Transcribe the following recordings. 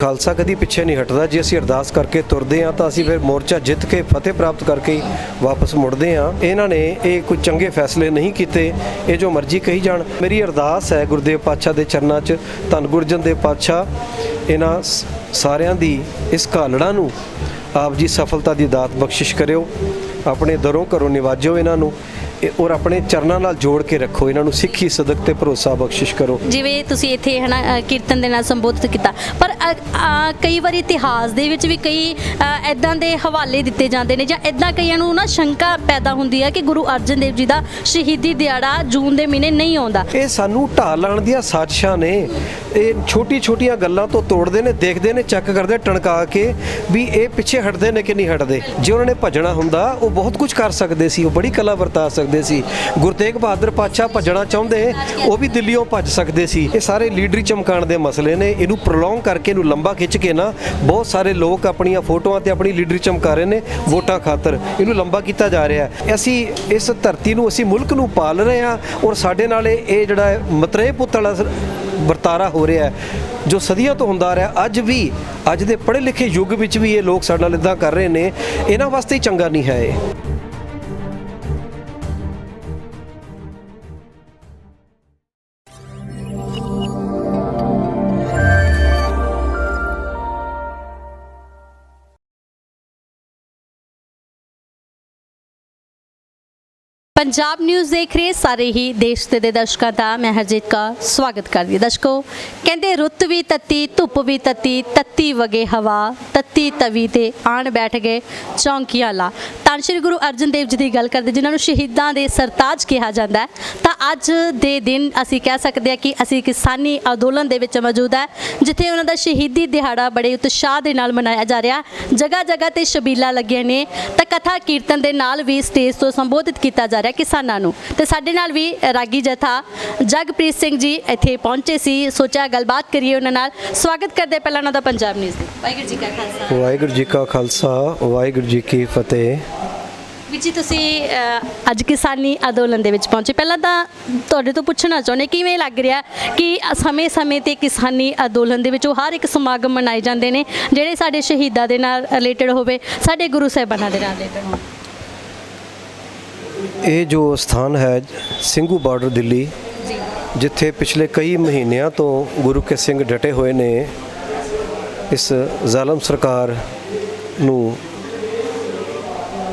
ਖਾਲਸਾ ਕਦੀ ਪਿੱਛੇ ਨਹੀਂ ਹਟਦਾ। ਜੇ ਅਸੀਂ ਅਰਦਾਸ ਕਰਕੇ ਤੁਰਦੇ ਹਾਂ ਤਾਂ ਅਸੀਂ ਫਿਰ ਮੋਰਚਾ ਜਿੱਤ ਕੇ ਫਤਿਹ ਪ੍ਰਾਪਤ ਕਰਕੇ ਹੀ ਵਾਪਸ ਮੁੜਦੇ ਹਾਂ। ਇਹਨਾਂ ਨੇ ਇਹ ਕੋਈ ਚੰਗੇ ਫੈਸਲੇ ਨਹੀਂ ਕੀਤੇ, ਇਹ ਜੋ ਮਰਜ਼ੀ ਕਹੀ ਜਾਣ। ਮੇਰੀ ਅਰਦਾਸ ਹੈ ਗੁਰਦੇਵ ਪਾਤਸ਼ਾਹ ਦੇ ਚਰਨਾਂ 'ਚ, ਧੰਨ ਗੁਰੂ ਅਰਜਨ ਦੇਵ ਪਾਤਸ਼ਾਹ ਇਹਨਾਂ ਸਾਰਿਆਂ ਦੀ ਇਸ ਘਾਲੜਾ ਨੂੰ ਆਪ ਜੀ ਸਫਲਤਾ ਦੀ ਦਾਤ ਬਖਸ਼ਿਸ਼ ਕਰਿਓ, ਆਪਣੇ ਦਰੋਂ ਘਰੋਂ ਨਿਵਾਜੋ ਇਹਨਾਂ ਨੂੰ ਔਰ ਆਪਣੇ ਚਰਨਾਂ ਨਾਲ ਜੋੜ ਕੇ ਰੱਖੋ। ਇਹਨਾਂ ਨੂੰ ਸਿੱਖੀ ਸਦਕ ਤੇ ਭਰੋਸਾ ਬਖਸ਼ਿਸ਼ ਕਰੋ। ਜਿਵੇਂ ਤੁਸੀਂ ਇੱਥੇ ਹਨਾ ਕੀਰਤਨ ਦੇ ਨਾਲ ਸੰਬੋਧਿਤ ਕੀਤਾ, ਪਰ ਕਈ ਵਾਰੀ ਇਤਿਹਾਸ ਦੇ ਵਿੱਚ ਵੀ ਕਈ ਐਦਾਂ ਦੇ ਹਵਾਲੇ ਦਿੱਤੇ ਜਾਂਦੇ ਨੇ ਜਾਂ ਐਦਾਂ ਕਈਆਂ ਨੂੰ ਨਾ ਸ਼ੰਕਾ ਪੈਦਾ ਹੁੰਦੀ ਹੈ ਕਿ ਗੁਰੂ ਅਰਜਨ ਦੇਵ ਜੀ ਦਾ ਸ਼ਹੀਦੀ ਦਿਹਾੜਾ ਜੂਨ ਦੇ ਮਹੀਨੇ ਨਹੀਂ ਆਉਂਦਾ। ਇਹ ਸਾਨੂੰ ਢਾਹ ਲਾਉਣ ਦੀਆਂ ਸਾਜ਼ਿਸ਼ਾਂ ਨੇ। ਇਹ ਛੋਟੀ-ਛੋਟੀਆਂ ਗੱਲਾਂ ਤੋਂ ਤੋੜਦੇ ਨੇ, ਦੇਖਦੇ ਨੇ, ਚੈੱਕ ਕਰਦੇ ਟਣਕਾ ਕੇ ਵੀ ਇਹ ਪਿੱਛੇ ਹਟਦੇ ਨੇ ਕਿ ਨਹੀਂ ਹਟਦੇ। ਜੇ ਉਹਨਾਂ ਨੇ ਭੱਜਣਾ ਹੁੰਦਾ ਉਹ ਬਹੁਤ ਕੁਝ ਕਰ ਸਕਦੇ ਸੀ, ਉਹ ਬੜੀ ਕਲਾ ਵਰਤਾ ਸਕਦੇ ਸੀ। ਗੁਰੂ ਤੇਗ ਬਹਾਦਰ ਪਾਤਸ਼ਾਹ ਭੱਜਣਾ ਚਾਹੁੰਦੇ, ਉਹ ਵੀ ਦਿੱਲੀੋਂ ਭੱਜ ਸਕਦੇ ਸੀ। ਇਹ ਸਾਰੇ ਲੀਡਰੀ ਚਮਕਾਉਣ ਦੇ ਮਸਲੇ ਨੇ। ਇਹਨੂੰ ਪ੍ਰੋਲੋਂਗ ਕਰਕੇ, ਇਹਨੂੰ ਲੰਬਾ ਖਿੱਚ ਕੇ ਨਾ ਬਹੁਤ ਸਾਰੇ ਲੋਕ ਆਪਣੀਆਂ ਫੋਟੋਆਂ ਤੇ ਆਪਣੀ ਲੀਡਰੀ ਚਮਕਾ ਰਹੇ ਨੇ ਵੋਟਾਂ ਖਾਤਰ। ਇਹਨੂੰ ਲੰਬਾ ਕੀਤਾ ਜਾ ਰਿਹਾ ਹੈ। ਅਸੀਂ ਇਸ ਧਰਤੀ ਨੂੰ, ਅਸੀਂ ਮੁਲਕ ਨੂੰ ਪਾਲ ਰਹੇ ਹਾਂ ਔਰ ਸਾਡੇ ਨਾਲ ਇਹ ਜਿਹੜਾ ਮਤਰੇਏ ਪੁੱਤ ਵਾਲਾ ਵਰਤਾਰਾ ਹੋ ਰਿਹਾ ਜੋ ਸਦੀਆਂ ਤੋਂ ਹੁੰਦਾ ਰਿਹਾ, ਅੱਜ ਦੇ ਪੜ੍ਹੇ ਲਿਖੇ ਯੁੱਗ ਵਿੱਚ ਵੀ ਇਹ ਲੋਕ ਸਾਡੇ ਨਾਲ ਇੱਦਾਂ ਕਰ ਰਹੇ ਨੇ। ਇਹਨਾਂ ਵਾਸਤੇ ਹੀ ਚੰਗਾ ਨਹੀਂ ਹੈ ਇਹ। पंजाब न्यूज़ देख रहे सारे ही देश के दर्शकों का मैं हरजीत का स्वागत करती हूँ। दर्शकों कहते रुत भी तत्ती, धुप भी तत्ती, तत्ती वगे हवा, तत्ती तवी ते आन बैठ गए चौंकियां ला। धन श्री गुरु अर्जन देव जी की गल करते जिन्होंने शहीदों के सरताज कहा जाता है, तो अज दे दिन असी कह सकते हैं कि असी किसानी अंदोलन दे विच मौजूद है, जिथे उन्हों का शहीदी दिहाड़ा बड़े उत्साह के नाल मनाया जा रहा। जगह जगह ते शबीला लगे ने, तो कथा कीर्तन के नाल भी स्टेज तो संबोधित किया जा रहा किसानों नूं। ते साडे नाल भी रागी जथा जगप्रीत सिंह जी इत्थे पहुंचे सी, सोचा गलबात करिए उन्हां नाल। स्वागत करदे पहलां उन्हां दा पंजाब न्यूज़ दे। वाहिगुरू जी का खालसा, वाहिगुरू जी का खालसा, वाहिगुरू जी की फतेह। ਵੀਰ ਜੀ ਤੁਸੀਂ ਅੱਜ ਕਿਸਾਨੀ ਅੰਦੋਲਨ ਦੇ ਵਿੱਚ ਪਹੁੰਚੇ, ਪਹਿਲਾਂ ਤਾਂ ਤੁਹਾਡੇ ਤੋਂ ਪੁੱਛਣਾ ਚਾਹੁੰਦੇ ਕਿਵੇਂ ਲੱਗ ਰਿਹਾ ਕਿ ਸਮੇਂ-ਸਮੇਂ ਤੇ ਕਿਸਾਨੀ ਅੰਦੋਲਨ ਦੇ ਵਿੱਚ ਉਹ ਹਰ ਇੱਕ ਸਮਾਗਮ ਮਨਾਏ ਜਾਂਦੇ ਨੇ ਜਿਹੜੇ ਸਾਡੇ ਸ਼ਹੀਦਾਂ ਦੇ ਨਾਲ ਰਿਲੇਟਡ ਹੋਵੇ, ਸਾਡੇ ਗੁਰੂ ਸਾਹਿਬਾਨਾਂ ਦੇ ਨਾਲ ਰਿਲੇਟਡ ਹੋਣ। ਇਹ ਜੋ ਸਥਾਨ ਹੈ ਸਿੰਘੂ ਬਾਰਡਰ ਦਿੱਲੀ, ਜਿੱਥੇ ਪਿਛਲੇ ਕਈ ਮਹੀਨਿਆਂ ਤੋਂ ਗੁਰੂ ਕੇ ਸਿੰਘ ਡਟੇ ਹੋਏ ਨੇ ਇਸ ਜ਼ਾਲਮ ਸਰਕਾਰ ਨੂੰ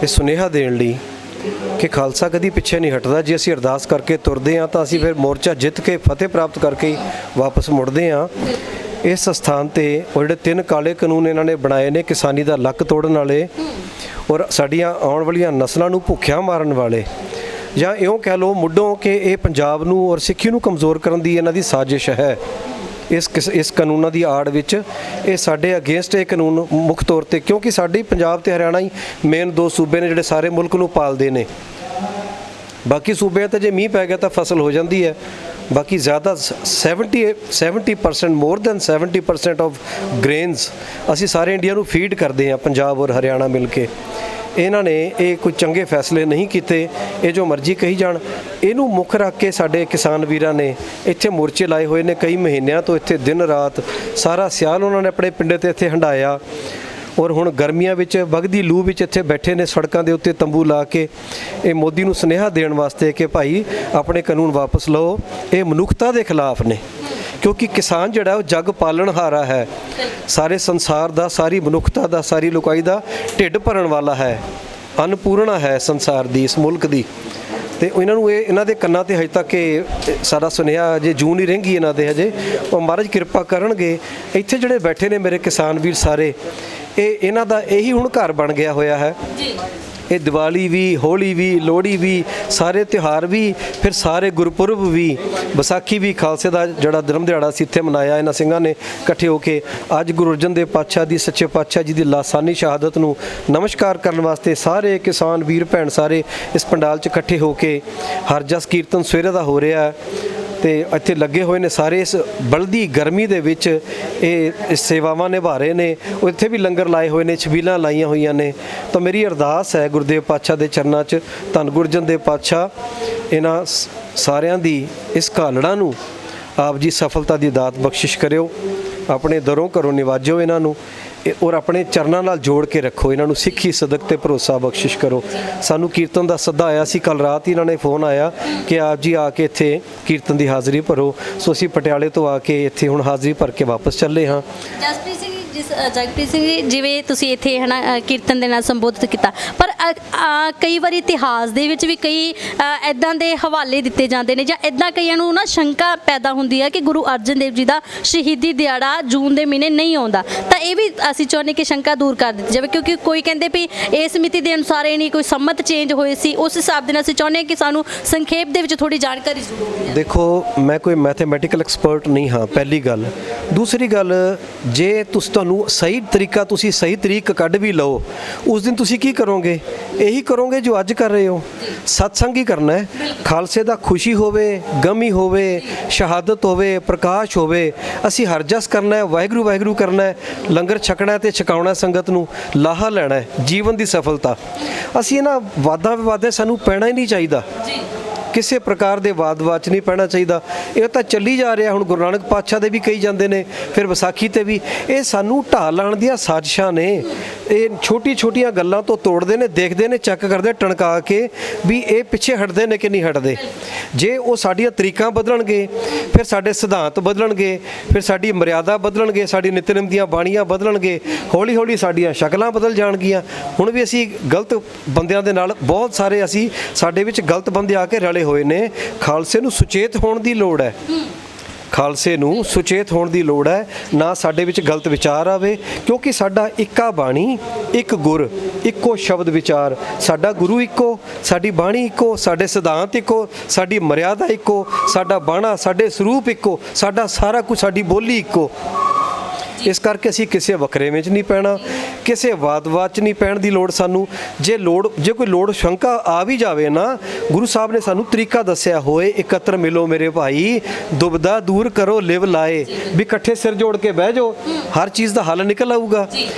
ਇਹ ਸੁਨੇਹਾ ਦੇਣ ਲਈ ਕਿ ਖਾਲਸਾ ਕਦੀ ਪਿੱਛੇ ਨਹੀਂ ਹਟਦਾ। ਜੇ ਅਸੀਂ ਅਰਦਾਸ ਕਰਕੇ ਤੁਰਦੇ ਹਾਂ ਤਾਂ ਅਸੀਂ ਫਿਰ ਮੋਰਚਾ ਜਿੱਤ ਕੇ ਫਤਿਹ ਪ੍ਰਾਪਤ ਕਰਕੇ ਹੀ ਵਾਪਸ ਮੁੜਦੇ ਹਾਂ। ਇਸ ਸਥਾਨ ਤੇ ਉਹ ਜਿਹੜੇ 3 ਕਾਲੇ ਕਾਨੂੰਨ ਇਹਨਾਂ ਨੇ ਬਣਾਏ ਨੇ, ਕਿਸਾਨੀ ਦਾ ਲੱਕ ਤੋੜਨ ਵਾਲੇ ਔਰ ਸਾਡੀਆਂ ਆਉਣ ਵਾਲੀਆਂ ਨਸਲਾਂ ਨੂੰ ਭੁੱਖਿਆਂ ਮਾਰਨ ਵਾਲੇ, ਜਾਂ ਇਉਂ ਕਹਿ ਲਓ ਮੁੱਢੋਂ ਕਿ ਇਹ ਪੰਜਾਬ ਨੂੰ ਔਰ ਸਿੱਖੀ ਨੂੰ ਕਮਜ਼ੋਰ ਕਰਨ ਦੀ ਇਹਨਾਂ ਦੀ ਸਾਜ਼ਿਸ਼ ਹੈ। ਇਸ ਕਾਨੂੰਨਾਂ ਦੀ ਆੜ ਵਿੱਚ ਇਹ ਸਾਡੇ ਅਗੇਂਸਟ ਇਹ ਕਾਨੂੰਨ ਮੁੱਖ ਤੌਰ ਤੇ, ਕਿਉਂਕਿ ਸਾਡੇ ਪੰਜਾਬ ਤੇ ਹਰਿਆਣਾ ਹੀ ਮੇਨ 2 ਸੂਬੇ ਨੇ ਜਿਹੜੇ ਸਾਰੇ ਮੁਲਕ ਨੂੰ ਪਾਲਦੇ ਨੇ। ਬਾਕੀ ਸੂਬਿਆਂ ਤੇ ਜੇ ਮੀਂਹ ਪੈ ਗਿਆ ਤਾਂ ਫਸਲ ਹੋ ਜਾਂਦੀ ਹੈ, ਬਾਕੀ ਜ਼ਿਆਦਾ 70% ਮੋਰ ਦੈਨ 70% ਆਫ ਗ੍ਰੇਨਸ ਅਸੀਂ ਸਾਰੇ ਇੰਡੀਆ ਨੂੰ ਫੀਡ ਕਰਦੇ ਹਾਂ, ਪੰਜਾਬ ਔਰ ਹਰਿਆਣਾ ਮਿਲ ਕੇ। ਇਹਨਾਂ ਨੇ ਇਹ ਕੋਈ ਚੰਗੇ ਫੈਸਲੇ ਨਹੀਂ ਕੀਤੇ, ਇਹ ਜੋ ਮਰਜ਼ੀ ਕਹੀ ਜਾਣ। ਇਹਨੂੰ ਮੁੱਖ ਰੱਖ ਕੇ ਸਾਡੇ ਕਿਸਾਨ ਵੀਰਾਂ ਨੇ ਇੱਥੇ ਮੋਰਚੇ ਲਾਏ ਹੋਏ ਨੇ ਕਈ ਮਹੀਨਿਆਂ ਤੋਂ। ਇੱਥੇ ਦਿਨ ਰਾਤ ਸਾਰਾ ਸਿਆਲ ਉਹਨਾਂ ਨੇ ਆਪਣੇ ਪਿੰਡੇ ਤੇ ਇੱਥੇ ਹੰਡਾਇਆ ਔਰ ਹੁਣ ਗਰਮੀਆਂ ਵਿੱਚ ਵਗਦੀ ਲੂ ਵਿੱਚ ਇੱਥੇ ਬੈਠੇ ਨੇ ਸੜਕਾਂ ਦੇ ਉੱਤੇ ਤੰਬੂ ਲਾ ਕੇ, ਇਹ ਮੋਦੀ ਨੂੰ ਸੁਨੇਹਾ ਦੇਣ ਵਾਸਤੇ ਕਿ ਭਾਈ ਆਪਣੇ ਕਾਨੂੰਨ ਵਾਪਸ ਲਓ। ਇਹ ਮਨੁੱਖਤਾ ਦੇ ਖਿਲਾਫ ਨੇ, ਕਿਉਂਕਿ ਕਿਸਾਨ ਜਿਹੜਾ ਉਹ ਜੱਗ ਪਾਲਣਹਾਰਾ ਹੈ, ਸਾਰੇ ਸੰਸਾਰ ਦਾ, ਸਾਰੀ ਮਨੁੱਖਤਾ ਦਾ, ਸਾਰੀ ਲੋਕਾਈ ਦਾ ਢਿੱਡ ਭਰਨ ਵਾਲਾ ਹੈ, ਅਨਪੂਰਣਾ ਹੈ ਸੰਸਾਰ ਦੀ, ਇਸ ਮੁਲਕ ਦੀ। ਤੇ ਇਹਨਾਂ ਨੂੰ ਇਹਨਾਂ ਦੇ ਕੰਨਾਂ ਤੇ ਹਜੇ ਤੱਕ ਇਹ ਸਾਡਾ ਸੁਨੇਹਾ ਅਜੇ ਜੂੰ ਨਹੀਂ ਰਹਿੰਗੀ ਇਹਨਾਂ ਦੇ ਹਜੇ। ਉਹ ਮਹਾਰਾਜ ਕਿਰਪਾ ਕਰਨਗੇ। ਇੱਥੇ ਜਿਹੜੇ ਬੈਠੇ ਨੇ ਮੇਰੇ ਕਿਸਾਨ ਵੀਰ ਸਾਰੇ, ਇਹਨਾਂ ਦਾ ਇਹੀ ਹੁਣ ਘਰ ਬਣ ਗਿਆ ਹੋਇਆ ਹੈ। ਇਹ ਦੀਵਾਲੀ ਵੀ, ਹੋਲੀ ਵੀ, ਲੋਹੜੀ ਵੀ, ਸਾਰੇ ਤਿਉਹਾਰ ਵੀ, ਫਿਰ ਸਾਰੇ ਗੁਰਪੁਰਬ ਵੀ, ਵਿਸਾਖੀ ਵੀ, ਖਾਲਸੇ ਦਾ ਜਿਹੜਾ ਜਨਮ ਦਿਹਾੜਾ ਸੀ ਇੱਥੇ ਮਨਾਇਆ ਇਹਨਾਂ ਸਿੰਘਾਂ ਨੇ ਇਕੱਠੇ ਹੋ ਕੇ। ਅੱਜ ਗੁਰੂ ਅਰਜਨ ਦੇਵ ਪਾਤਸ਼ਾਹ ਦੀ, ਸੱਚੇ ਪਾਤਸ਼ਾਹ ਜੀ ਦੀ ਲਾਸਾਨੀ ਸ਼ਹਾਦਤ ਨੂੰ ਨਮਸਕਾਰ ਕਰਨ ਵਾਸਤੇ ਸਾਰੇ ਕਿਸਾਨ ਵੀਰ ਭੈਣ ਸਾਰੇ ਇਸ ਪੰਡਾਲ 'ਚ ਇਕੱਠੇ ਹੋ ਕੇ ਹਰਜਸ ਕੀਰਤਨ ਸਵੇਰੇ ਦਾ ਹੋ ਰਿਹਾ ਤੇ ਇੱਥੇ ਲੱਗੇ ਹੋਏ ਨੇ ਸਾਰੇ। ਇਸ ਬਲਦੀ ਗਰਮੀ ਦੇ ਵਿੱਚ ਇਹ ਸੇਵਾਵਾਂ ਨਿਭਾ ਰਹੇ ਨੇ। ਉਹ ਇੱਥੇ ਵੀ ਲੰਗਰ ਲਾਏ ਹੋਏ ਨੇ, ਛਬੀਲਾਂ ਲਾਈਆਂ ਹੋਈਆਂ ਨੇ। ਤਾਂ ਮੇਰੀ ਅਰਦਾਸ ਹੈ ਗੁਰਦੇਵ ਪਾਤਸ਼ਾਹ ਦੇ ਚਰਨਾਂ 'ਚ, ਧੰਨ ਗੁਰੂ ਅਰਜਨ ਦੇਵ ਪਾਤਸ਼ਾਹ ਇਹਨਾਂ ਸਾਰਿਆਂ ਦੀ ਇਸ ਘਾਲੜਾ ਨੂੰ ਆਪ ਜੀ ਸਫਲਤਾ ਦੀ ਦਾਤ ਬਖਸ਼ਿਸ਼ ਕਰਿਓ, ਆਪਣੇ ਦਰੋਂ ਘਰੋਂ ਨਿਵਾਜੋ ਇਹਨਾਂ ਨੂੰ ਔਰ ਆਪਣੇ ਚਰਨਾਂ ਨਾਲ ਜੋੜ ਕੇ ਰੱਖੋ ਇਹਨਾਂ ਨੂੰ। ਸਿੱਖੀ ਸਦਕ ਤੇ ਭਰੋਸਾ ਬਖਸ਼ਿਸ਼ ਕਰੋ। ਸਾਨੂੰ ਕੀਰਤਨ ਦਾ ਸੱਦਾ ਆਇਆ ਸੀ, ਕੱਲ ਰਾਤ ਹੀ ਇਹਨਾਂ ਨੇ ਫੋਨ ਆਇਆ ਕਿ ਆਪ ਜੀ ਆ ਕੇ ਇੱਥੇ ਕੀਰਤਨ ਦੀ ਹਾਜ਼ਰੀ ਭਰੋ। ਸੋ ਅਸੀਂ ਪਟਿਆਲੇ ਤੋਂ ਆ ਕੇ ਇੱਥੇ ਹੁਣ ਹਾਜ਼ਰੀ ਭਰ ਕੇ ਵਾਪਸ ਚੱਲੇ ਹਾਂ। ਜਸਪ੍ਰੀਤ ਸਿੰਘ ਜਗਪ੍ਰੀਤ ਸਿੰਘ ਜੀ, ਜਿਵੇਂ ਤੁਸੀਂ ਇੱਥੇ ਹੈ ਨਾ ਕੀਰਤਨ ਦੇ ਨਾਲ ਸੰਬੋਧਿਤ ਕੀਤਾ, ਪਰ ਕਈ ਵਾਰੀ ਇਤਿਹਾਸ ਦੇ ਵਿੱਚ ਵੀ ਕਈ ਐਦਾਂ ਦੇ ਹਵਾਲੇ ਦਿੱਤੇ ਜਾਂਦੇ ਨੇ ਜਾਂ ਐਦਾਂ ਕਈਆਂ ਨੂੰ ਨਾ ਸ਼ੰਕਾ ਪੈਦਾ ਹੁੰਦੀ ਹੈ ਕਿ ਗੁਰੂ ਅਰਜਨ ਦੇਵ ਜੀ ਦਾ ਸ਼ਹੀਦੀ ਦਿਹਾੜਾ ਜੂਨ ਦੇ ਮਹੀਨੇ ਨਹੀਂ ਆਉਂਦਾ। ਤਾਂ ਇਹ ਵੀ ਅਸੀਂ ਚਾਹੁੰਦੇ ਕਿ ਸ਼ੰਕਾ ਦੂਰ ਕਰ ਦਿੱਤੀ ਜਾਵੇ, ਕਿਉਂਕਿ ਕੋਈ ਕਹਿੰਦੇ ਵੀ ਇਸ ਮਿਤੀ ਦੇ ਅਨੁਸਾਰ ਇਹ ਨਹੀਂ ਕੋਈ ਸੰਮਤ ਚੇਂਜ ਹੋਏ ਸੀ, ਉਸ ਹਿਸਾਬ ਦੇ ਨਾਲ ਅਸੀਂ ਚਾਹੁੰਦੇ ਕਿ ਸਾਨੂੰ ਸੰਖੇਪ ਦੇ ਵਿੱਚ ਥੋੜੀ ਜਾਣਕਾਰੀ ਜ਼ਰੂਰ ਹੈ। ਦੇਖੋ, ਮੈਂ ਕੋਈ ਮੈਥਮੈਟੀਕਲ ਐਕਸਪਰਟ ਨਹੀਂ ਹਾਂ, ਪਹਿਲੀ ਗੱਲ। ਦੂਸਰੀ ਗੱਲ, ਜੇ ਤੁਹਾਨੂੰ ਸਹੀ ਤਰੀਕਾ, ਤੁਸੀਂ ਸਹੀ ਤਰੀਕ ਕੱਢ ਵੀ ਲਓ, ਉਸ ਦਿਨ ਤੁਸੀਂ ਕੀ ਕਰੋਗੇ? ਇਹੀ ਕਰੋਗੇ ਜੋ ਅੱਜ ਕਰ ਰਹੇ ਹੋ, ਸਤਸੰਗ ਹੀ ਕਰਨਾ ਹੈ। ਖਾਲਸੇ ਦਾ ਖੁਸ਼ੀ ਹੋਵੇ, ਗਮੀ ਹੋਵੇ, ਸ਼ਹਾਦਤ ਹੋਵੇ, ਪ੍ਰਕਾਸ਼ ਹੋਵੇ, ਅਸੀਂ ਹਰਜਸ ਕਰਨਾ ਹੈ, ਵਾਹਿਗੁਰੂ ਵਾਹਿਗੁਰੂ ਕਰਨਾ ਹੈ, ਲੰਗਰ ਛਕਣਾ ਤੇ ਛਕਾਉਣਾ, ਸੰਗਤ ਨੂੰ ਲਾਹਾ ਲੈਣਾ ਹੈ, ਜੀਵਨ ਦੀ ਸਫਲਤਾ। ਅਸੀਂ ਇਹਨਾਂ ਵਾਦਾਂ ਵਿਵਾਦਾਂ ਸਾਨੂੰ ਪੈਣਾ ਹੀ ਨਹੀਂ ਚਾਹੀਦਾ, ਕਿਸੇ ਪ੍ਰਕਾਰ ਦੇ ਵਾਦ-ਵਿਵਾਦ 'ਚ ਨਹੀਂ ਪੈਣਾ ਚਾਹੀਦਾ। ਇਹ ਤਾਂ ਚੱਲੀ ਜਾ ਰਿਹਾ। ਹੁਣ ਗੁਰੂ ਨਾਨਕ ਪਾਤਸ਼ਾਹ ਦੇ ਵੀ ਕਹੀ ਜਾਂਦੇ ਨੇ, ਫਿਰ ਵਿਸਾਖੀ ਤੇ ਵੀ। ਇਹ ਸਾਨੂੰ ਢਾਹ ਲਾਉਣ ਦੀਆਂ ਸਾਜ਼ਿਸ਼ਾਂ ਨੇ। ਇਹ ਛੋਟੀ-ਛੋਟੀਆਂ ਗੱਲਾਂ ਤੋਂ ਤੋੜਦੇ ਨੇ, ਦੇਖਦੇ ਨੇ, ਚੈੱਕ ਕਰਦੇ ਟਣਕਾ ਕੇ ਵੀ ਇਹ ਪਿੱਛੇ ਹਟਦੇ ਨੇ ਕਿ ਨਹੀਂ ਹਟਦੇ। ਜੇ ਉਹ ਸਾਡੀਆਂ ਤਰੀਕਾਂ ਬਦਲਣਗੇ, ਫਿਰ ਸਾਡੇ ਸਿਧਾਂਤ ਬਦਲਣਗੇ, ਫਿਰ ਸਾਡੀ ਮਰਿਆਦਾ ਬਦਲਣਗੇ, ਸਾਡੀ ਨਿਤਨੇਮ ਦੀਆਂ ਬਾਣੀਆਂ ਬਦਲਣਗੇ, ਹੌਲੀ-ਹੌਲੀ ਸਾਡੀਆਂ ਸ਼ਕਲਾਂ ਬਦਲ ਜਾਣਗੀਆਂ। ਹੁਣ ਵੀ ਅਸੀਂ ਗਲਤ ਬੰਦਿਆਂ ਦੇ ਨਾਲ, ਬਹੁਤ ਸਾਰੇ ਸਾਡੇ ਵਿੱਚ ਗਲਤ ਬੰਦੇ ਆ ਕੇ ਰਲੇ ਹੋਏ ਨੇ। ਖਾਲਸੇ ਨੂੰ ਸੁਚੇਤ ਹੋਣ ਦੀ ਲੋੜ ਹੈ, ਖਾਲਸੇ ਨੂੰ ਸੁਚੇਤ ਹੋਣ ਦੀ ਲੋੜ ਹੈ। ਨਾ ਸਾਡੇ ਵਿੱਚ ਗਲਤ ਵਿਚਾਰ ਆਵੇ, ਕਿਉਂਕਿ ਸਾਡਾ ਇੱਕਾ ਬਾਣੀ, ਇੱਕ ਗੁਰ, ਇੱਕੋ ਸ਼ਬਦ ਵਿਚਾਰ। ਸਾਡਾ ਗੁਰੂ ਇੱਕੋ, ਸਾਡੀ ਬਾਣੀ ਇੱਕੋ, ਸਾਡੇ ਸਿਧਾਂਤ ਇੱਕੋ, ਸਾਡੀ ਮਰਿਆਦਾ ਇੱਕੋ, ਸਾਡਾ ਬਾਣਾ, ਸਾਡੇ ਸਰੂਪ ਇੱਕੋ, ਸਾਡਾ ਸਾਰਾ ਕੁਝ, ਸਾਡੀ ਬੋਲੀ ਇੱਕੋ। ਇਸ ਕਰਕੇ ਅਸੀਂ ਕਿਸੇ ਵਖਰੇਵੇਂ 'ਚ ਨਹੀਂ ਪੈਣਾ, ਕਿਸੇ ਵਾਦ-ਵਿਵਾਦ 'ਚ ਨਹੀਂ ਪੈਣ ਦੀ ਲੋੜ ਸਾਨੂੰ। ਜੇ ਕੋਈ ਲੋੜ ਸ਼ੰਕਾ ਆ ਵੀ ਜਾਵੇ ਨਾ, ਗੁਰੂ ਸਾਹਿਬ ਨੇ ਸਾਨੂੰ ਤਰੀਕਾ ਦੱਸਿਆ ਹੋਏ, ਇਕੱਤਰ ਮਿਲੋ ਮੇਰੇ ਭਾਈ, ਦੁਬਦਾ ਦੂਰ ਕਰੋ ਲਿਵ ਲਾਏ, ਵੀ ਇਕੱਠੇ ਸਿਰ ਜੋੜ ਕੇ ਬਹਿ ਜਾਓ, ਹਰ ਚੀਜ਼ ਦਾ ਹੱਲ ਨਿਕਲ ਆਊਗਾ।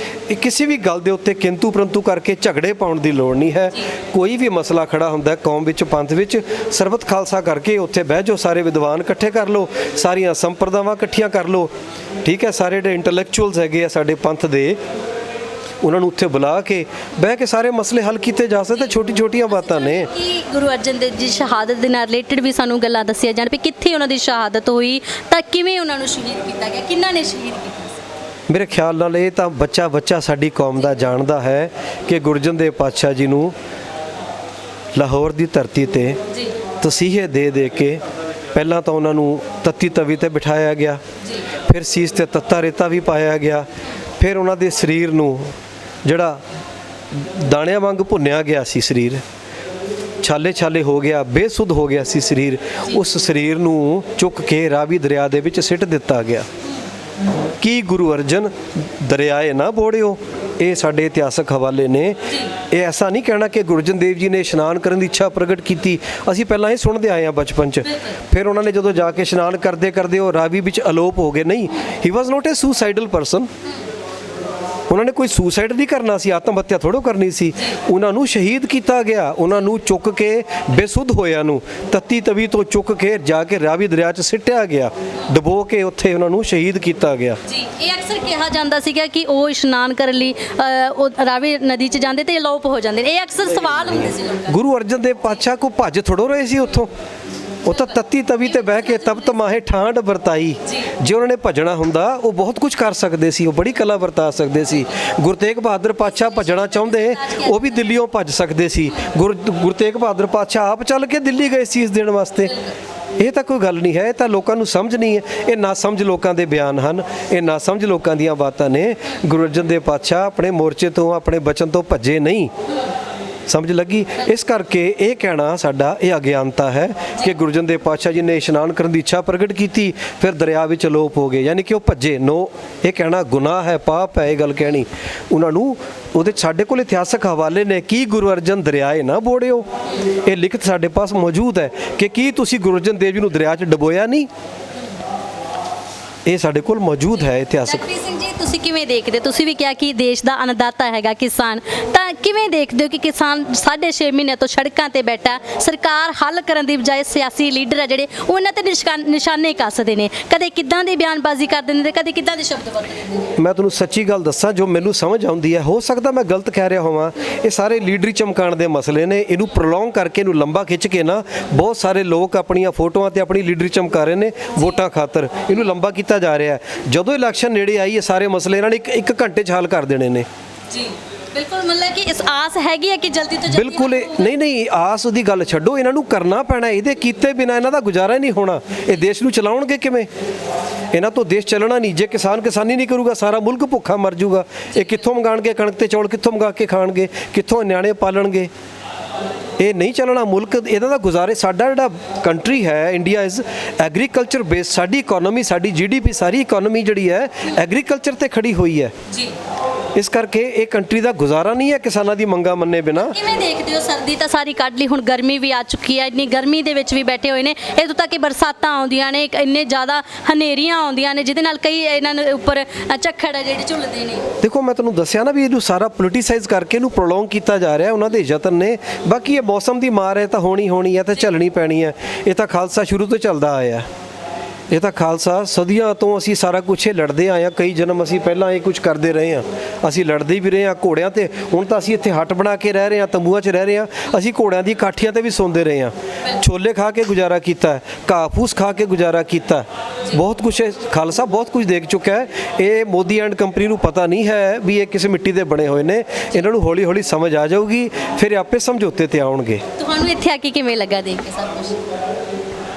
ਇਹ ਕਿਸੇ ਵੀ ਗੱਲ ਦੇ ਉੱਤੇ ਕਿੰਤੂ ਪਰੰਤੂ ਕਰਕੇ ਝਗੜੇ ਪਾਉਣ ਦੀ ਲੋੜ ਨਹੀਂ ਹੈ। ਕੋਈ ਵੀ ਮਸਲਾ ਖੜਾ ਹੁੰਦਾ ਕੌਮ ਵਿੱਚ, ਪੰਥ ਵਿੱਚ, ਸਰਬਤ ਖਾਲਸਾ ਕਰਕੇ ਉੱਥੇ ਬਹਿ ਜਾਓ, ਸਾਰੇ ਵਿਦਵਾਨ ਇਕੱਠੇ ਕਰ ਲਓ, ਸਾਰੀਆਂ ਸੰਪਰਦਾਵਾਂ ਇਕੱਠੀਆਂ ਕਰ ਲਓ, ਠੀਕ ਹੈ। ਸਾਰੇ ਜਿਹੜੇ ਇੰਟੈਲੈਕਚੁਅਲਸ ਹੈਗੇ ਆ ਸਾਡੇ ਪੰਥ ਦੇ, ਉਹਨਾਂ ਨੂੰ ਉੱਥੇ ਬੁਲਾ ਕੇ ਬਹਿ ਕੇ ਸਾਰੇ ਮਸਲੇ ਹੱਲ ਕੀਤੇ ਜਾ ਸਕਦੇ। ਛੋਟੀ-ਛੋਟੀਆਂ ਬਾਤਾਂ ਨੇ। ਕਿ ਗੁਰੂ ਅਰਜਨ ਦੇਵ ਜੀ ਸ਼ਹਾਦਤ ਦੇ ਨਾਲ ਰਿਲੇਟਡ ਵੀ ਸਾਨੂੰ ਗੱਲਾਂ ਦੱਸੀਆਂ ਜਾਣ ਵੀ ਕਿੱਥੇ ਉਹਨਾਂ ਦੀ ਸ਼ਹਾਦਤ ਹੋਈ, ਤਾਂ ਕਿਵੇਂ ਉਹਨਾਂ ਨੂੰ ਸ਼ਹੀਦ ਕੀਤਾ ਗਿਆ, ਕਿਹਨਾਂ ਨੇ ਸ਼ਹੀਦ ਕੀਤਾ ਸੀ? ਮੇਰੇ ਖਿਆਲ ਨਾਲ ਇਹ ਤਾਂ ਬੱਚਾ ਸਾਡੀ ਕੌਮ ਦਾ ਜਾਣਦਾ ਹੈ ਕਿ ਗੁਰੂ ਅਰਜਨ ਦੇਵ ਪਾਤਸ਼ਾਹ ਜੀ ਨੂੰ ਲਾਹੌਰ ਦੀ ਧਰਤੀ ਤੇ ਤਸੀਹੇ ਦੇ ਕੇ ਪਹਿਲਾਂ ਤਾਂ ਉਹਨਾਂ ਨੂੰ ਤੱਤੀ ਤਵੀ ਤੇ ਬਿਠਾਇਆ ਗਿਆ, ਫਿਰ ਸੀਸ ਤੇ ਤੱਤਾ ਰੇਤਾ ਵੀ ਪਾਇਆ ਗਿਆ, ਫਿਰ ਉਹਨਾਂ ਦੇ ਸਰੀਰ ਨੂੰ ਜਿਹੜਾ ਦਾਣਿਆਂ ਵਾਂਗ ਭੁੰਨਿਆ ਗਿਆ ਸੀ, ਸਰੀਰ ਛਾਲੇ ਹੋ ਗਿਆ, ਬੇਸੁੱਧ ਹੋ ਗਿਆ ਸੀ ਸਰੀਰ। ਉਸ ਸਰੀਰ ਨੂੰ ਚੁੱਕ ਕੇ ਰਾਵੀ ਦਰਿਆ ਦੇ ਵਿੱਚ ਸਿੱਟ ਦਿੱਤਾ ਗਿਆ। ਕੀ ਗੁਰੂ ਅਰਜਨ ਦਰਿਆਏ ਨਾ ਬੋੜਿਓ, ਇਹ ਸਾਡੇ ਇਤਿਹਾਸਕ ਹਵਾਲੇ ਨੇ। ਇਹ ਐਸਾ ਨਹੀਂ ਕਹਿਣਾ ਕਿ ਗੁਰੂ ਅਰਜਨ ਦੇਵ ਜੀ ਨੇ ਇਸ਼ਨਾਨ ਕਰਨ ਦੀ ਇੱਛਾ ਪ੍ਰਗਟ ਕੀਤੀ। ਅਸੀਂ ਪਹਿਲਾਂ ਇਹ ਸੁਣਦੇ ਆਏ ਹਾਂ ਬਚਪਨ 'ਚ। ਫਿਰ ਉਹਨਾਂ ਨੇ ਜਦੋਂ ਜਾ ਕੇ ਇਸ਼ਨਾਨ ਕਰਦੇ ਉਹ ਰਾਵੀ ਵਿੱਚ ਅਲੋਪ ਹੋ ਗਏ। ਨਹੀਂ, ਹੀ ਵਾਜ਼ ਨੋਟ ਏ ਸੁਸਾਈਡਲ ਪਰਸਨ। ਉਹਨਾਂ ਨੇ ਕੋਈ ਸੁਸਾਈਡ ਨਹੀਂ ਕਰਨਾ ਸੀ, ਆਤਮ ਹੱਤਿਆ ਥੋੜ੍ਹਾ ਕਰਨੀ ਸੀ। ਉਹਨਾਂ ਨੂੰ ਸ਼ਹੀਦ ਕੀਤਾ ਗਿਆ, ਉਹਨਾਂ ਨੂੰ ਚੁੱਕ ਕੇ ਬੇਸੁੱਧ ਹੋਇਆਂ ਨੂੰ ਤੱਤੀ ਤਵੀ ਤੋਂ ਚੁੱਕ ਕੇ ਜਾ ਕੇ ਰਾਵੀ ਦਰਿਆ 'ਚ ਸਿੱਟਿਆ ਗਿਆ, ਡੁਬੋ ਕੇ ਉੱਥੇ ਉਹਨਾਂ ਨੂੰ ਸ਼ਹੀਦ ਕੀਤਾ ਗਿਆ। ਜੀ, ਇਹ ਅਕਸਰ ਕਿਹਾ ਜਾਂਦਾ ਸੀਗਾ ਕਿ ਉਹ ਇਸ਼ਨਾਨ ਕਰਨ ਲਈ ਉਹ ਰਾਵੀ ਨਦੀ 'ਚ ਜਾਂਦੇ ਤੇ ਅਲੋਪ ਹੋ ਜਾਂਦੇ ਨੇ। ਇਹ ਅਕਸਰ ਸਵਾਲ ਹੁੰਦੇ ਸੀ ਲੋਕਾਂ ਦੇ। ਗੁਰੂ ਅਰਜਨ ਦੇਵ ਪਾਤਸ਼ਾਹ ਕੋ ਭੱਜ ਥੋੜੋ ਰਹੇ ਸੀ ਉੱਥੋਂ। ਉਹ ਤਾਂ ਤੱਤੀ ਤਵੀ ਤੇ ਬਹਿ ਕੇ ਤਪਤ ਮਾਹੇ ਠਾਂਡ ਵਰਤਾਈ। ਜੇ ਉਹਨਾਂ ਨੇ ਭੱਜਣਾ ਹੁੰਦਾ, ਉਹ ਬਹੁਤ ਕੁਝ ਕਰ ਸਕਦੇ ਸੀ, ਉਹ ਬੜੀ ਕਲਾ ਵਰਤਾ ਸਕਦੇ ਸੀ। ਗੁਰੂ ਤੇਗ ਬਹਾਦਰ ਪਾਤਸ਼ਾਹ ਭੱਜਣਾ ਚਾਹੁੰਦੇ, ਉਹ ਵੀ ਦਿੱਲੀੋਂ ਭੱਜ ਸਕਦੇ ਸੀ। ਗੁਰੂ ਤੇਗ ਬਹਾਦਰ ਪਾਤਸ਼ਾਹ ਆਪ ਚੱਲ ਕੇ ਦਿੱਲੀ ਗਏ ਸੀ ਇਸ ਦੇਣ ਵਾਸਤੇ। ਇਹ ਤਾਂ ਕੋਈ ਗੱਲ ਨਹੀਂ ਹੈ, ਇਹ ਤਾਂ ਲੋਕਾਂ ਨੂੰ ਸਮਝ ਨਹੀਂ ਹੈ। ਇਹ ਨਾ ਸਮਝ ਲੋਕਾਂ ਦੇ ਬਿਆਨ ਹਨ, ਇਹ ਨਾ ਸਮਝ ਲੋਕਾਂ ਦੀਆਂ ਬਾਤਾਂ ਨੇ। ਗੁਰੂ ਅਰਜਨ ਦੇਵ ਪਾਤਸ਼ਾਹ ਆਪਣੇ ਮੋਰਚੇ ਤੋਂ, ਆਪਣੇ ਬਚਨ ਤੋਂ ਭੱਜੇ ਨਹੀਂ। ਸਮਝ ਲੱਗੀ? ਇਸ ਕਰਕੇ ਇਹ ਕਹਿਣਾ ਸਾਡਾ ਇਹ ਅਗਿਆਨਤਾ ਹੈ ਕਿ ਗੁਰੂ ਅਰਜਨ ਦੇਵ ਪਾਤਸ਼ਾਹ ਜੀ ਨੇ ਇਸ਼ਨਾਨ ਕਰਨ ਦੀ ਇੱਛਾ ਪ੍ਰਗਟ ਕੀਤੀ, ਫਿਰ ਦਰਿਆ ਵਿੱਚ ਅਲੋਪ ਹੋ ਗਏ, ਯਾਨੀ ਕਿ ਉਹ ਭੱਜੇ। ਨੋ, ਇਹ ਕਹਿਣਾ ਗੁਨਾਹ ਹੈ, ਪਾਪ ਹੈ, ਇਹ ਗੱਲ ਕਹਿਣੀ। ਉਹਨਾਂ ਨੂੰ ਉਹਦੇ ਸਾਡੇ ਕੋਲ ਇਤਿਹਾਸਕ ਹਵਾਲੇ ਨੇ। ਕੀ ਗੁਰੂ ਅਰਜਨ ਦਰਿਆਏ ਨਾ ਬੋੜਿਓ, ਇਹ ਲਿਖਤ ਸਾਡੇ ਪਾਸ ਮੌਜੂਦ ਹੈ ਕਿ ਕੀ ਤੁਸੀਂ ਗੁਰੂ ਅਰਜਨ ਦੇਵ ਜੀ ਨੂੰ ਦਰਿਆ 'ਚ ਡੁਬੋਇਆ ਨਹੀਂ। ਇਹ ਸਾਡੇ ਕੋਲ ਮੌਜੂਦ ਹੈ ਇਤਿਹਾਸਕ। ਤੁਸੀਂ ਕਿਵੇਂ ਦੇਖਦੇ, ਤੁਸੀਂ ਵੀ ਕਿਹਾ ਕਿ ਦੇਸ਼ ਦਾ ਅੰਨਦਾਤਾ ਹੈਗਾ ਕਿਸਾਨ, ਤਾਂ ਕਿਵੇਂ ਦੇਖਦੇ ਹੋ ਕਿ ਕਿਸਾਨ 6.5 ਮਹੀਨੇ ਤੋਂ ਸੜਕਾਂ ਤੇ ਬੈਠਾ, ਸਰਕਾਰ ਹੱਲ ਕਰਨ ਦੀ ਬਜਾਏ ਸਿਆਸੀ ਲੀਡਰ ਆ ਜਿਹੜੇ ਉਹਨਾਂ ਤੇ ਨਿਸ਼ਾਨੇ ਕੱਸਦੇ ਨੇ, ਕਦੇ ਕਿੱਦਾਂ ਦੀ ਬਿਆਨਬਾਜ਼ੀ ਕਰ ਦਿੰਦੇ ਨੇ, ਕਦੇ ਕਿੱਦਾਂ ਦੇ ਸ਼ਬਦ ਵਰਤਦੇ ਨੇ? ਮੈਂ ਤੁਹਾਨੂੰ ਸੱਚੀ ਗੱਲ ਦੱਸਾਂ, ਜੋ ਮੈਨੂੰ ਸਮਝ ਆਉਂਦੀ ਹੈ, ਹੋ ਸਕਦਾ ਮੈਂ ਗਲਤ ਕਹਿ ਰਿਹਾ ਹੋਵਾਂ, ਇਹ ਸਾਰੇ ਲੀਡਰੀ ਚਮਕਾਉਣ ਦੇ ਮਸਲੇ ਨੇ। ਇਹਨੂੰ ਪ੍ਰੋਲੋਂਗ ਕਰਕੇ, ਇਹਨੂੰ ਲੰਬਾ ਖਿੱਚ ਕੇ ਨਾ ਬਹੁਤ ਸਾਰੇ ਲੋਕ ਆਪਣੀਆਂ ਫੋਟੋਆਂ ਤੇ ਆਪਣੀ ਲੀਡਰੀ ਚਮਕਾ ਰਹੇ ਨੇ ਵੋਟਾਂ ਖਾਤਰ। ਇਹਨੂੰ ਲੰਬਾ ਕੀਤਾ ਜਾ ਰਿਹਾ ਹੈ। ਜਦੋਂ ਇਲੈਕਸ਼ਨ ਨੇੜੇ ਆਈ, ਇਹ ਸਾਰੇ ਮਸਲੇ ਇਹਨਾਂ ਨੇ ਇੱਕ ਘੰਟੇ 'ਚ ਹੱਲ ਕਰ ਦੇਣੇ ਨੇ ਜੀ। ਬਿਲਕੁਲ, ਮਤਲਬ ਕਿ ਇਸ ਆਸ ਹੈਗੀ ਹੈ ਕਿ ਜਲਦੀ ਤੋਂ ਜਲਦੀ ਬਿਲਕੁਲ ਨਹੀਂ ਆਸ ਦੀ ਗੱਲ ਛੱਡੋ, ਇਹਨਾਂ ਨੂੰ ਕਰਨਾ ਪੈਣਾ। ਇਹਦੇ ਕੀਤੇ ਬਿਨਾ ਇਹਨਾਂ ਦਾ ਗੁਜ਼ਾਰਾ ਹੀ ਨਹੀਂ ਹੋਣਾ। ਇਹ ਦੇਸ਼ ਨੂੰ ਚਲਾਉਣਗੇ ਕਿਵੇਂ? ਇਹਨਾਂ ਤੋਂ ਦੇਸ਼ ਚੱਲਣਾ ਨਹੀਂ। ਜੇ ਕਿਸਾਨ ਕਿਸਾਨੀ ਨਹੀਂ ਕਰੂਗਾ, ਸਾਰਾ ਮੁਲਕ ਭੁੱਖਾ ਮਰ ਜਾਊਗਾ। ਇਹ ਕਿੱਥੋਂ ਮੰਗਾਣਗੇ ਕਣਕ ਤੇ ਚੌਲ, ਕਿੱਥੋਂ ਮੰਗਾ ਕੇ ਖਾਣਗੇ, ਕਿੱਥੋਂ ਨਿਆਣੇ ਪਾਲਣਗੇ? ਇਹ ਨਹੀਂ ਚੱਲਣਾ ਮੁਲਕ। ਇਹਨਾਂ ਦਾ ਗੁਜ਼ਾਰੇ, ਸਾਡਾ ਜਿਹੜਾ ਕੰਟਰੀ ਹੈ ਇੰਡੀਆ ਇਜ਼ ਐਗਰੀਕਲਚਰ ਬੇਸਡ। ਸਾਡੀ ਇਕਨੋਮੀ, ਸਾਡੀ GDP, ਸਾਰੀ ਇਕਨੋਮੀ ਜਿਹੜੀ ਹੈ ਐਗਰੀਕਲਚਰ ਤੇ ਖੜੀ ਹੋਈ ਹੈ ਜੀ। ਇਸ ਕਰਕੇ ਇਹ ਕੰਟਰੀ ਦਾ ਗੁਜ਼ਾਰਾ ਨਹੀਂ ਹੈ ਕਿਸਾਨਾਂ ਦੀ ਮੰਗਾਂ ਮੰਨੇ ਬਿਨਾ। ਕਿਵੇਂ ਦੇਖਦੇ ਹੋ? ਸਰਦੀ ਤਾਂ ਸਾਰੀ ਕੱਢ ਲਈ, ਹੁਣ ਗਰਮੀ ਵੀ ਆ ਚੁੱਕੀ ਹੈ। ਇੰਨੀ ਗਰਮੀ ਦੇ ਵਿੱਚ ਵੀ ਬੈਠੇ ਹੋਏ ਨੇ। ਇਦੋਂ ਤੱਕ ਕਿ ਬਰਸਾਤਾਂ ਆਉਂਦੀਆਂ ਨੇ, ਇੰਨੇ ਜ਼ਿਆਦਾ ਹਨੇਰੀਆਂ ਆਉਂਦੀਆਂ ਨੇ, ਜਿਹਦੇ ਨਾਲ ਕਈ ਇਹਨਾਂ ਦੇ ਉੱਪਰ ਝੱਖੜ ਆ ਜਿਹੜੇ ਝੁੱਲਦੇ ਨੇ। ਦੇਖੋ, ਮੈਂ ਤੁਹਾਨੂੰ ਦੱਸਿਆ ਨਾ ਵੀ ਇਹਨੂੰ ਸਾਰਾ ਪੋਲੀਟੀਸਾਈਜ਼ ਕਰਕੇ ਇਹਨੂੰ ਪ੍ਰੋਲੋਂਗ ਕੀਤਾ ਜਾ ਰਿਹਾ। ਉਹਨਾਂ ਦੇ ਯਤਨ ਨੇ। ਬਾਕੀ ਇਹ ਮੌਸਮ ਦੀ ਮਾਰ ਹੈ, ਤਾਂ ਹੋਣੀ ਹੈ, ਤਾਂ ਝੱਲਣੀ ਪੈਣੀ ਹੈ। ਇਹ ਤਾਂ ਖਾਲਸਾ ਸ਼ੁਰੂ ਤੋਂ ਚੱਲਦਾ ਆਇਆ। ਇਹ ਤਾਂ ਖਾਲਸਾ ਸਦੀਆਂ ਤੋਂ ਅਸੀਂ ਸਾਰਾ ਕੁਝ ਇਹ ਲੜਦੇ ਆਏ ਹਾਂ। ਕਈ ਜਨਮ ਅਸੀਂ ਪਹਿਲਾਂ ਇਹ ਕੁਝ ਕਰਦੇ ਰਹੇ ਹਾਂ। ਅਸੀਂ ਲੜਦੇ ਵੀ ਰਹੇ ਹਾਂ ਘੋੜਿਆਂ ਤੇ। ਹੁਣ ਤਾਂ ਅਸੀਂ ਇੱਥੇ ਹੱਟ ਬਣਾ ਕੇ ਰਹਿ ਰਹੇ ਹਾਂ, ਤੰਬੂਆਂ 'ਚ ਰਹਿ ਰਹੇ ਹਾਂ। ਅਸੀਂ ਘੋੜਿਆਂ ਦੀ ਕਾਠੀਆਂ ਤੇ ਵੀ ਸੌਂਦੇ ਰਹੇ ਹਾਂ। ਛੋਲੇ ਖਾ ਕੇ ਗੁਜ਼ਾਰਾ ਕੀਤਾ, ਘਾਹ ਫੂਸ ਖਾ ਕੇ ਗੁਜ਼ਾਰਾ ਕੀਤਾ। ਬਹੁਤ ਕੁਝ ਖਾਲਸਾ ਬਹੁਤ ਕੁਝ ਦੇਖ ਚੁੱਕਾ ਹੈ। ਇਹ ਮੋਦੀ ਐਂਡ ਕੰਪਨੀ ਨੂੰ ਪਤਾ ਨਹੀਂ ਹੈ ਵੀ ਇਹ ਕਿਸ ਮਿੱਟੀ ਦੇ ਬਣੇ ਹੋਏ ਨੇ। ਇਹਨਾਂ ਨੂੰ ਹੌਲੀ ਹੌਲੀ ਸਮਝ ਆ ਜਾਊਗੀ, ਫਿਰ ਆਪੇ ਸਮਝੌਤੇ ਤੇ ਆਉਣਗੇ। ਤੁਹਾਨੂੰ ਇੱਥੇ ਆ ਕੇ ਕਿਵੇਂ ਲੱਗਾ ਦੇਖ ਕੇ ਸਭ ਕੁਝ?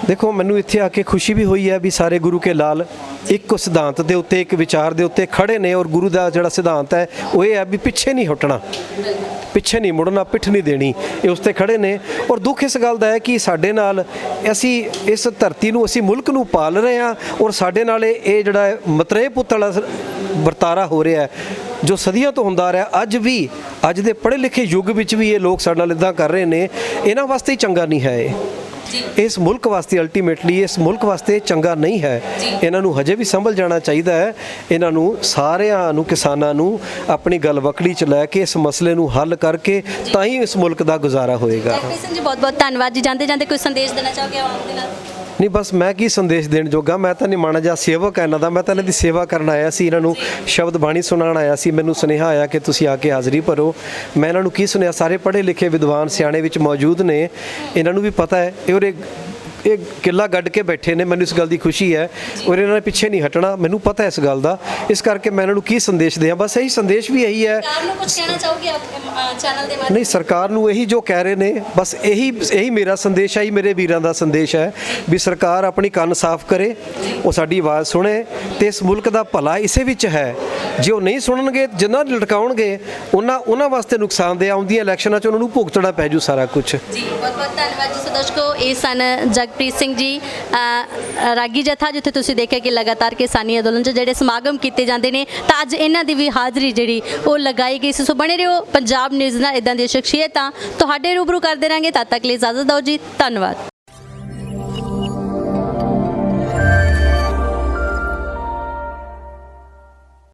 ਦੇਖੋ, ਮੈਨੂੰ ਇੱਥੇ ਆ ਕੇ ਖੁਸ਼ੀ ਵੀ ਹੋਈ ਹੈ ਵੀ ਸਾਰੇ ਗੁਰੂ ਕੇ ਲਾਲ ਇੱਕ ਸਿਧਾਂਤ ਦੇ ਉੱਤੇ, ਇੱਕ ਵਿਚਾਰ ਦੇ ਉੱਤੇ ਖੜੇ ਨੇ। ਔਰ ਗੁਰੂ ਦਾ ਜਿਹੜਾ ਸਿਧਾਂਤ ਹੈ ਉਹ ਇਹ ਹੈ ਵੀ ਪਿੱਛੇ ਨਹੀਂ ਹਟਣਾ, ਪਿੱਛੇ ਨਹੀਂ ਮੁੜਨਾ, ਪਿੱਠ ਨਹੀਂ ਦੇਣੀ। ਇਹ ਉਸ 'ਤੇ ਖੜੇ ਨੇ। ਔਰ ਦੁੱਖ ਇਸ ਗੱਲ ਦਾ ਹੈ ਕਿ ਸਾਡੇ ਨਾਲ, ਅਸੀਂ ਇਸ ਧਰਤੀ ਨੂੰ, ਅਸੀਂ ਮੁਲਕ ਨੂੰ ਪਾਲ ਰਹੇ ਹਾਂ, ਔਰ ਸਾਡੇ ਨਾਲ ਇਹ ਜਿਹੜਾ ਮਤਰੇਏ ਪੁੱਤ ਵਾਲਾ ਵਰਤਾਰਾ ਹੋ ਰਿਹਾ ਹੈ, ਜੋ ਸਦੀਆਂ ਤੋਂ ਹੁੰਦਾ ਆ ਰਿਹਾ, ਅੱਜ ਵੀ, ਅੱਜ ਦੇ ਪੜ੍ਹੇ ਲਿਖੇ ਯੁੱਗ ਵਿੱਚ ਵੀ ਇਹ ਲੋਕ ਸਾਡੇ ਨਾਲ ਇੱਦਾਂ ਕਰ ਰਹੇ ਨੇ। ਇਹਨਾਂ ਵਾਸਤੇ ਹੀ ਚੰਗਾ ਨਹੀਂ ਹੈ ਇਹ। ਇਸ ਮੁਲਕ ਵਾਸਤੇ, ਅਲਟੀਮੇਟਲੀ ਇਸ ਮੁਲਕ ਵਾਸਤੇ ਚੰਗਾ ਨਹੀਂ ਹੈ। ਇਹਨਾਂ ਨੂੰ ਹਜੇ ਵੀ ਸੰਭਲ ਜਾਣਾ ਚਾਹੀਦਾ ਹੈ। ਇਹਨਾਂ ਨੂੰ ਸਾਰਿਆਂ ਨੂੰ, ਕਿਸਾਨਾਂ ਨੂੰ ਆਪਣੀ ਗੱਲ ਵਕੜੀ 'ਚ ਲੈ ਕੇ ਇਸ ਮਸਲੇ ਨੂੰ ਹੱਲ ਕਰਕੇ ਤਾਂ ਹੀ ਇਸ ਮੁਲਕ ਦਾ ਗੁਜ਼ਾਰਾ ਹੋਏਗਾ। ਜਗਪ੍ਰੀਤ ਸਿੰਘ ਜੀ, ਬਹੁਤ ਬਹੁਤ ਧੰਨਵਾਦ ਜੀ। ਜਾਂਦੇ ਜਾਂਦੇ ਕੋਈ ਸੰਦੇਸ਼ ਦੇਣਾ ਚਾਹੋਗੇ ਆਵਾਮ ਦੇ ਨਾਲ? ਨਹੀਂ, ਬਸ ਮੈਂ ਕੀ ਸੰਦੇਸ਼ ਦੇਣ ਜੋਗਾ। ਮੈਂ ਤਾਂ ਨਹੀਂ ਮਾੜਾ ਜਿਹਾ ਸੇਵਕ ਹੈ ਇਹਨਾਂ ਦਾ। ਮੈਂ ਤਾਂ ਇਹਨਾਂ ਦੀ ਸੇਵਾ ਕਰਨ ਆਇਆ ਸੀ, ਇਹਨਾਂ ਨੂੰ ਸ਼ਬਦ ਬਾਣੀ ਸੁਣਾਉਣ ਆਇਆ ਸੀ। ਮੈਨੂੰ ਸੁਨੇਹਾ ਆਇਆ ਕਿ ਤੁਸੀਂ ਆ ਕੇ ਹਾਜ਼ਰੀ ਭਰੋ। ਮੈਂ ਇਹਨਾਂ ਨੂੰ ਕੀ ਸੁਣਿਆ, ਸਾਰੇ ਪੜ੍ਹੇ ਲਿਖੇ ਵਿਦਵਾਨ ਸਿਆਣੇ ਵਿੱਚ ਮੌਜੂਦ ਨੇ। ਇਹਨਾਂ ਨੂੰ ਵੀ ਪਤਾ ਹੈ ਇਹ ਕਿੱਲਾ ਗੱਡ ਕੇ ਬੈਠੇ ਨੇ। ਮੈਨੂੰ ਇਸ ਗੱਲ ਦੀ ਖੁਸ਼ੀ ਹੈ। ਔਰ ਇਹਨਾਂ ਨੇ ਪਿੱਛੇ ਨਹੀਂ ਹਟਣਾ, ਮੈਨੂੰ ਪਤਾ ਹੈ ਇਸ ਗੱਲ ਦਾ। ਇਸ ਕਰਕੇ ਮੈਂ ਇਹਨਾਂ ਨੂੰ ਕੀ ਸੰਦੇਸ਼ ਦਿਆਂ, ਬਸ ਇਹੀ ਸੰਦੇਸ਼ ਵੀ ਇਹੀ ਹੈ। ਸਰਕਾਰ ਨੂੰ ਕੁਝ ਕਹਿਣਾ ਚਾਹੋਗੇ ਚੈਨਲ ਦੇ ਮਾਧਿਅਮ? ਨਹੀਂ, ਸਰਕਾਰ ਨੂੰ ਇਹੀ ਜੋ ਕਹਿ ਰਹੇ ਨੇ, ਬਸ ਇਹੀ ਮੇਰਾ ਸੰਦੇਸ਼ ਹੈ, ਮੇਰੇ ਵੀਰਾਂ ਦਾ ਸੰਦੇਸ਼ ਹੈ ਵੀ ਸਰਕਾਰ ਆਪਣੀ ਕੰਨ ਸਾਫ਼ ਕਰੇ, ਉਹ ਸਾਡੀ ਆਵਾਜ਼ ਸੁਣੇ। ਤੇ ਇਸ ਮੁਲਕ ਦਾ ਭਲਾ ਇਸੇ ਵਿੱਚ ਹੈ। ਜੇ ਉਹ ਨਹੀਂ ਸੁਣਨਗੇ, ਜਿੰਨਾ ਲਟਕਾਉਣਗੇ, ਉਹਨਾਂ ਵਾਸਤੇ ਨੁਕਸਾਨਦੇਹ। ਆਉਂਦੀਆਂ ਇਲੈਕਸ਼ਨਾਂ 'ਚ ਉਹਨਾਂ ਨੂੰ ਭੁਗਤਣਾ ਪੈ ਜੂ ਸਾਰਾ ਕੁਝ। ਜੀ, ਬਹੁਤ ਬਹੁਤ ਧੰਨਵਾਦ ਜੀ। ਦਰਸ਼ਕੋ, ਇਹ ਸਨ ਜਗਪ੍ਰੀਤ ਸਿੰਘ ਜੀ, ਰਾਗੀ ਜਥਾ, ਜਿੱਥੇ ਤੁਸੀਂ ਦੇਖਿਆ ਕਿ ਲਗਾਤਾਰ ਕਿਸਾਨੀ ਅੰਦੋਲਨ 'ਚ ਜਿਹੜੇ ਸਮਾਗਮ ਕੀਤੇ ਜਾਂਦੇ ਨੇ, ਤਾਂ ਅੱਜ ਇਹਨਾਂ ਦੀ ਵੀ ਹਾਜ਼ਰੀ ਜਿਹੜੀ ਉਹ ਲਗਾਈ ਗਈ ਸੀ। ਸੋ ਬਣੇ ਰਹੋ ਪੰਜਾਬ ਨਿਊਜ਼ ਨਾਲ। ਇਦਾਂ ਦੀਆਂ ਸ਼ਖਸੀਅਤਾਂ ਤੁਹਾਡੇ ਰੂਬਰੂ ਕਰਦੇ ਰਹਾਂਗੇ। ਤਦ ਤੱਕ ਲਈ ਇਜਾਜ਼ਤ ਦਿਓ ਜੀ। ਧੰਨਵਾਦ।